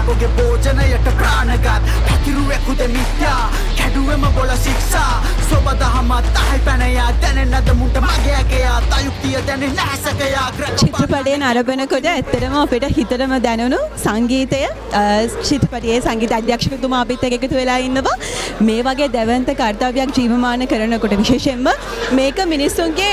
කබගේ භෝජනයට ප්‍රාණගත් පැතිරුවෙකුද මිත්‍යා කැඩුවම බොල සික්සා සොබදහමත් අහයි පැනයා දැනෙන්නද මුන්ට මගේ ඇකයා තයුක්තිය දැනෙ නෑසකයා චිත්‍රපටය නරඹනකොට ඇත්තටම අපිට හිතටම දැනුණු සංගීතය චිත්‍රපටයේ සංගීත අධ්‍යක්ෂකතුමා අපිත් එක්ක එකතු වෙලා ඉන්නවා මේ වගේ දැවැන්ත කර්තව්‍යයක් ජීවමාන කරනකොට විශේෂයෙන්ම මේක මිනිස්සුන්ගේ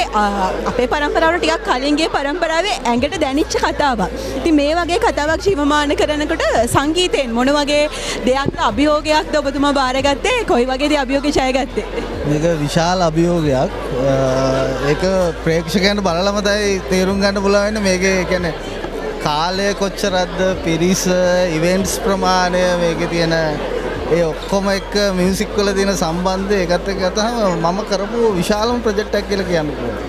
අපේ පරම්පරාවට ටිකක් කලින්ගේ පරම්පරාවේ ඇඟට දැනිච්ච කතාවක්. ඉතින් මේ වගේ කතාවක් ජීවමාන කරනකොට සංගීතයෙන් මොන වගේ දෙයක්ද අභියෝගයක්ද ඔබතුමා බාරගත්තේ? කොයි වගේද අභියෝගය ජයගත්තේ? මේක විශාල අභියෝගයක්. ඒක ප්‍රේක්ෂකයන්ට බලලම තමයි තේරුම් ගන්න පුළුවන් වෙන්නේ මේකේ කියන්නේ කාලය කොච්චරක්ද පිරිස ඉවෙන්ට්ස් ප්‍රමාණය මේකේ තියෙන ඒ ඔක්කොම එක්ක මියුසික් වල තියෙන සම්බන්ධය ඒකත් එක්ක ගත්තහම මම කරපු විශාලම ප්‍රොජෙක්ට් එකක් කියලා කියන්න පුළුවන්.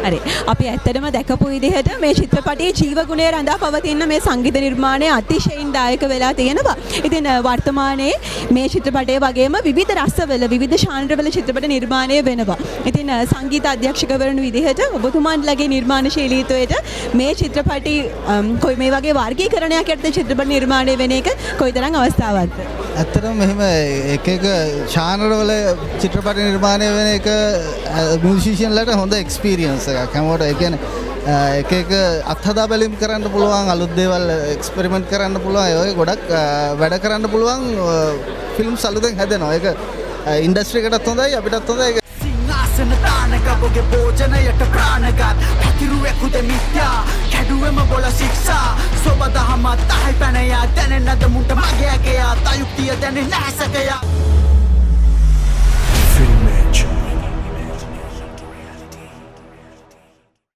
හරි. අපි ඇත්තටම දැකපු විදිහට මේ චිත්‍රපටයේ ජීවගුණය රඳා පවතින මේ සංගීත නිර්මාණය අතිශයින් දායක වෙලා තියෙනවා. ඉතින් වර්තමානයේ මේ චිත්‍රපටයේ වගේම විවිධ රසවල විවිධ ශාන්රවල චිත්‍රපට නිර්මාණය වෙනවා. ඉතින් සංගීත අධ්‍යක්ෂකවරුන් විදිහට ඔබතුමාන්ලගේ නිර්මාණශීලීත්වයට මේ චිත්‍රපටි කොයි මේ වගේ වර්ගීකරණයක් යටතේ චිත්‍රපට නිර්මාණය වෙන එක කොයිතරම් අවස්ථාවක්ද? ඇත්තටම මෙහෙම එක එක ශානරවල චිත්‍රපට නිර්මාණය වෙන එක මියුසිෂියන්ලට හොඳ එක්ස්පීරියන්ස් එකක්. හැමෝට ඒ කියන්නේ එක එක අත්හදා බැලීම් කරන්න පුළුවන් අලුත් දේවල් එක්ස්පෙරිමන්ට් කරන්න පුළුවන් ඒ වගේ ගොඩක් වැඩ කරන්න පුළුවන් ෆිල්ම්ස් අලුතෙන් හැදෙනවා. ඒක ඉන්ඩස්ට්‍රි එකටත් හොඳයි අපිටත් හොඳයි. සිංහාසන තාන කබගේ භෝජනයට ප්‍රාණගත් පැතිරුවෙකුද මිත්‍යා කැඩුවම බොල සික්සා සොබදහමත් අහයි පැනයා දැනෙන්නද මුන්ට මගේ ඇකයා තයුක්තිය දැනෙ නෑසකයා